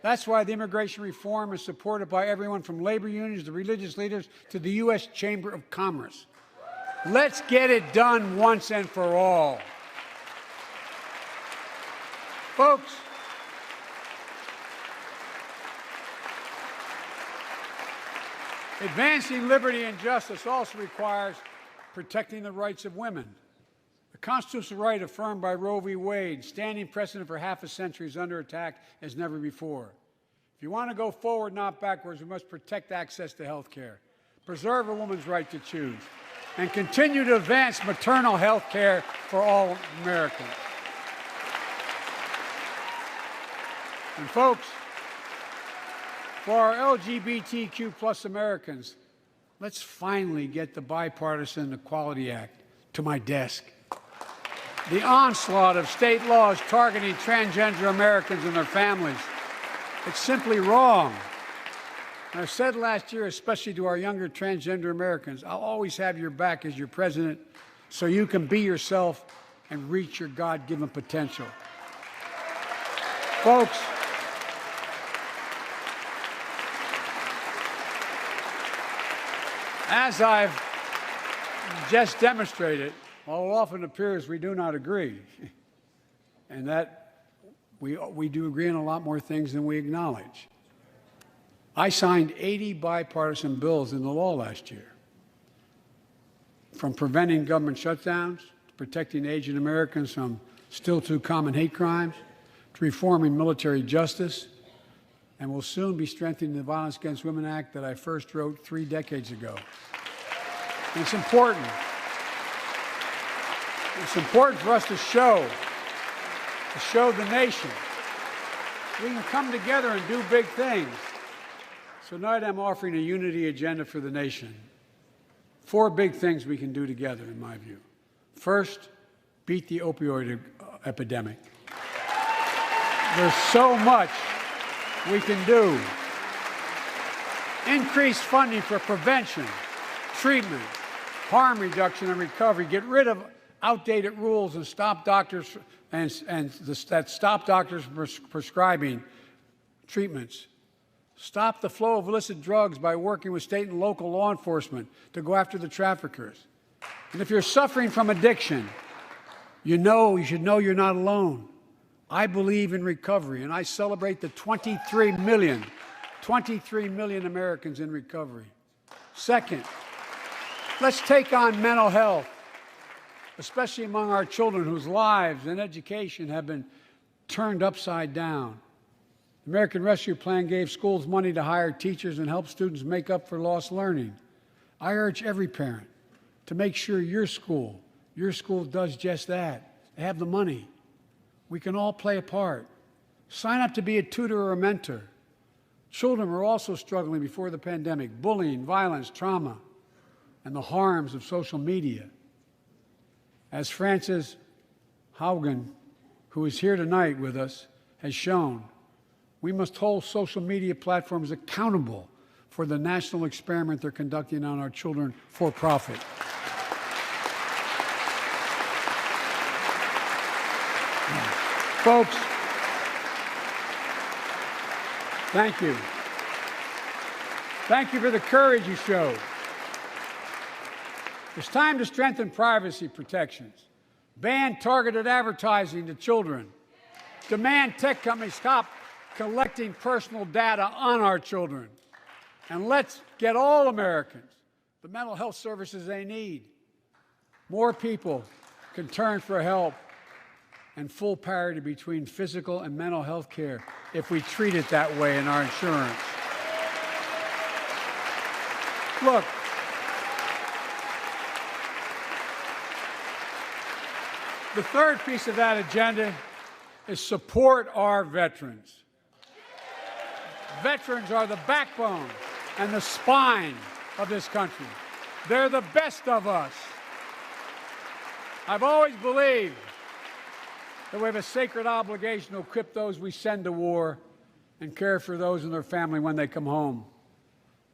That's why the immigration reform is supported by everyone from labor unions to religious leaders to the U.S. Chamber of Commerce. Let's get it done once and for all. Folks, advancing liberty and justice also requires protecting the rights of women. The constitutional right affirmed by Roe v. Wade, standing precedent for half a century, is under attack as never before. If you want to go forward, not backwards, we must protect access to health care, preserve a woman's right to choose, and continue to advance maternal health care for all Americans. And folks, for our LGBTQ plus Americans, let's finally get the Bipartisan Equality Act to my desk. The onslaught of state laws targeting transgender Americans and their families, it's simply wrong. And I said last year, especially to our younger transgender Americans, I'll always have your back as your president so you can be yourself and reach your God-given potential. Folks, as I've just demonstrated, while it often appears we do not agree, and that we do agree on a lot more things than we acknowledge. I signed 80 bipartisan bills into law last year, from preventing government shutdowns, to protecting Asian Americans from still too common hate crimes, to reforming military justice, and will soon be strengthening the Violence Against Women Act that I first wrote 3 decades ago. And it's important. It's important for us to show the nation we can come together and do big things. So tonight I'm offering a unity agenda for the nation. 4 big things we can do together, in my view. First, beat the opioid epidemic. There's so much we can do. Increase funding for prevention, treatment, harm reduction, and recovery. Get rid of outdated rules and stop doctors that stop doctors from prescribing treatments. Stop the flow of illicit drugs by working with state and local law enforcement to go after the traffickers. And if you're suffering from addiction, you should know you're not alone. I believe in recovery, and I celebrate the 23 million Americans in recovery. Second, let's take on mental health, especially among our children whose lives and education have been turned upside down. The American Rescue Plan gave schools money to hire teachers and help students make up for lost learning. I urge every parent to make sure your school does just that. They have the money. We can all play a part. Sign up to be a tutor or a mentor. Children were also struggling before the pandemic: bullying, violence, trauma, and the harms of social media. As Frances Haugen, who is here tonight with us, has shown, we must hold social media platforms accountable for the national experiment they're conducting on our children for profit. Folks, thank you. Thank you for the courage you showed. It's time to strengthen privacy protections, ban targeted advertising to children, demand tech companies stop collecting personal data on our children, and let's get all Americans the mental health services they need. More people can turn for help and full parity between physical and mental health care if we treat it that way in our insurance. Look, the third piece of that agenda is support our veterans. Veterans are the backbone and the spine of this country. They're the best of us. I've always believed that we have a sacred obligation to equip those we send to war and care for those in their family when they come home.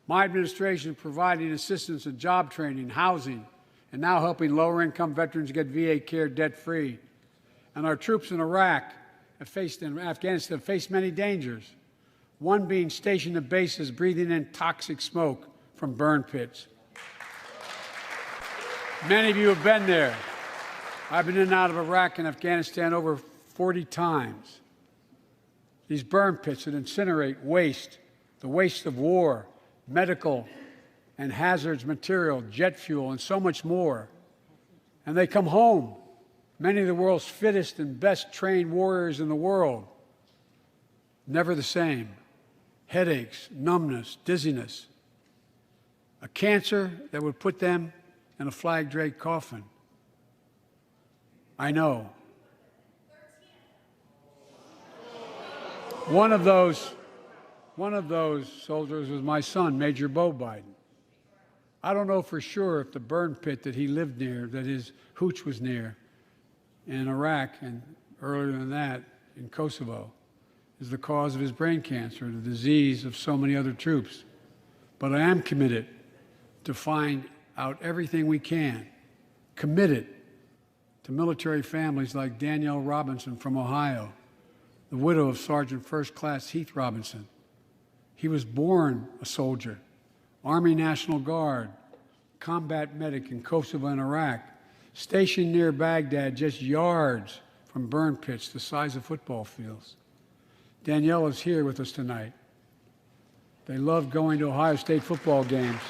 My administration is providing assistance in job training, housing, and now helping lower-income veterans get VA care debt-free. And our troops in Iraq and Afghanistan have faced many dangers, one being stationed at bases breathing in toxic smoke from burn pits. Many of you have been there. I've been in and out of Iraq and Afghanistan over 40 times. These burn pits that incinerate waste, the waste of war, medical and hazardous material, jet fuel, and so much more. And they come home, many of the world's fittest and best trained warriors in the world. Never the same. Headaches, numbness, dizziness. A cancer that would put them in a flag-draped coffin. I know. One of those soldiers was my son, Major Bo Biden. I don't know for sure if the burn pit that he lived near, that his hooch was near in Iraq and earlier than that in Kosovo, is the cause of his brain cancer, the disease of so many other troops. But I am committed to find out everything we can, committed to military families like Danielle Robinson from Ohio, the widow of Sergeant First Class Heath Robinson. He was born a soldier, Army National Guard, combat medic in Kosovo and Iraq, stationed near Baghdad, just yards from burn pits the size of football fields. Danielle is here with us tonight. They love going to Ohio State football games.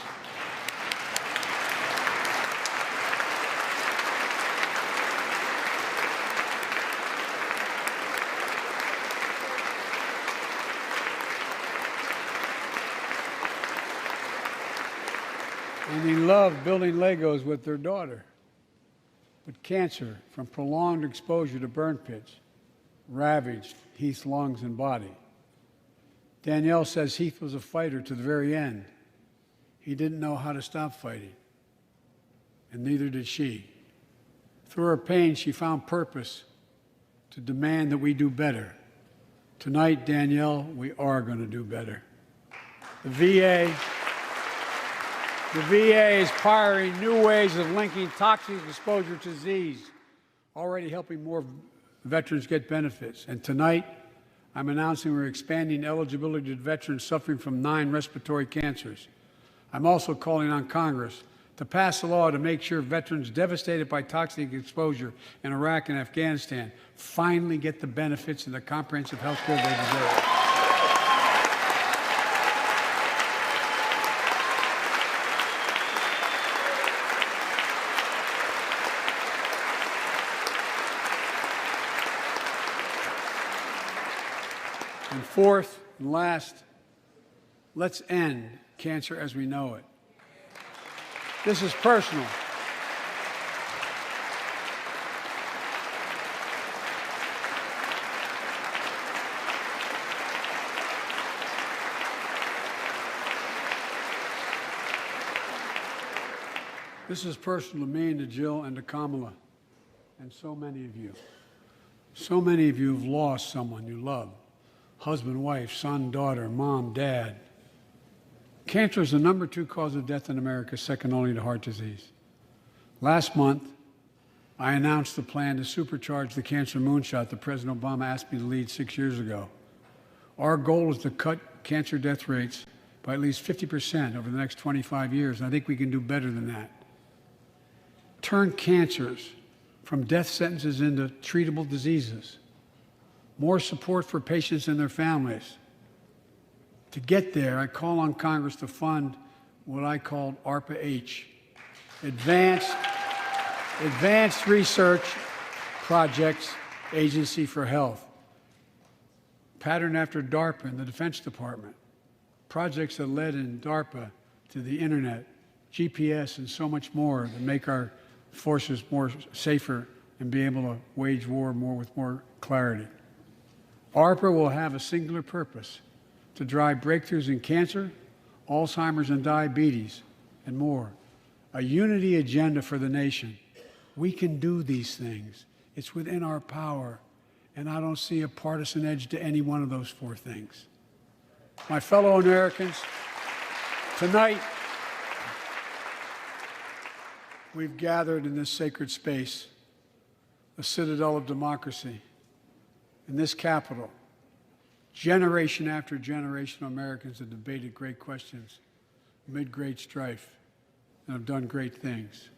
and he loved building Legos with their daughter. But cancer from prolonged exposure to burn pits ravaged Heath's lungs and body. Danielle says Heath was a fighter to the very end. He didn't know how to stop fighting, and neither did she. Through her pain, she found purpose to demand that we do better. Tonight, Danielle, we are going to do better. The VA is pioneering new ways of linking toxic exposure to disease, already helping more veterans get benefits. And tonight, I'm announcing we're expanding eligibility to veterans suffering from 9 respiratory cancers. I'm also calling on Congress to pass a law to make sure veterans devastated by toxic exposure in Iraq and Afghanistan finally get the benefits and the comprehensive health care they deserve. And fourth and last, let's end cancer as we know it. This is personal. This is personal to me and to Jill and to Kamala and so many of you. So many of you have lost someone you love. Husband, wife, son, daughter, mom, dad. Cancer is the #2 cause of death in America, second only to heart disease. Last month, I announced the plan to supercharge the cancer moonshot that President Obama asked me to lead 6 years ago. Our goal is to cut cancer death rates by at least 50% over the next 25 years, and I think we can do better than that. Turn cancers from death sentences into treatable diseases. More support for patients and their families. To get there, I call on Congress to fund what I called ARPA-H, Advanced Research Projects Agency for Health, patterned after DARPA and the Defense Department, projects that led in DARPA to the internet, GPS, and so much more that make our forces more safer and be able to wage war with more clarity. ARPA will have a singular purpose: to drive breakthroughs in cancer, Alzheimer's and diabetes, and more. A unity agenda for the nation. We can do these things. It's within our power, and I don't see a partisan edge to any one of those 4 things. My fellow Americans, tonight, we've gathered in this sacred space, a citadel of democracy, in this Capitol. Generation after generation of Americans have debated great questions, amid great strife, and have done great things.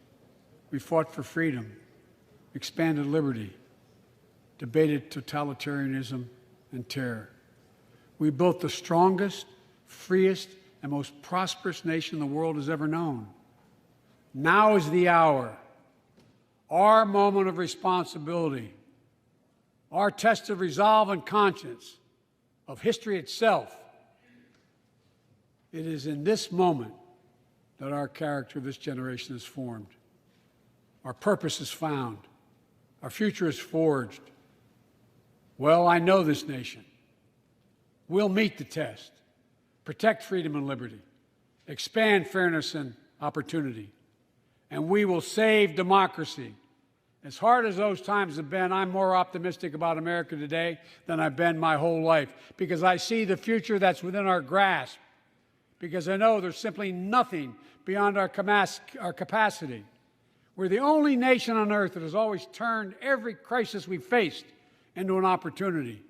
We fought for freedom, expanded liberty, debated totalitarianism and terror. We built the strongest, freest, and most prosperous nation the world has ever known. Now is the hour, our moment of responsibility, our test of resolve and conscience, of history itself. It is in this moment that our character of this generation is formed. Our purpose is found. Our future is forged. Well, I know this nation. We'll meet the test, protect freedom and liberty, expand fairness and opportunity, and we will save democracy. As hard as those times have been, I'm more optimistic about America today than I've been my whole life, because I see the future that's within our grasp, because I know there's simply nothing beyond our capacity. We're the only nation on earth that has always turned every crisis we faced into an opportunity.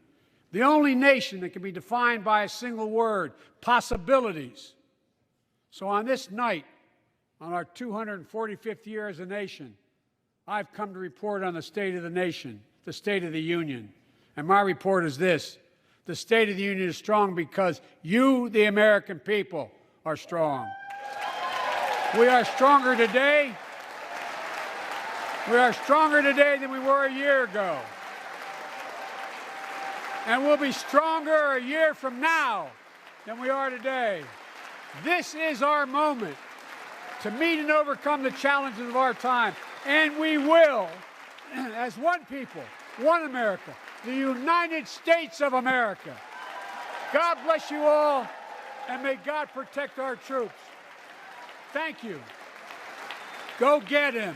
The only nation that can be defined by a single word: possibilities. So on this night, on our 245th year as a nation, I've come to report on the state of the nation, the State of the Union. And my report is this: the State of the Union is strong because you, the American people, are strong. We are stronger today. We are stronger today than we were a year ago. And we'll be stronger a year from now than we are today. This is our moment to meet and overcome the challenges of our time. And we will, as one people, one America, the United States of America. God bless you all, and may God protect our troops. Thank you. Go get him.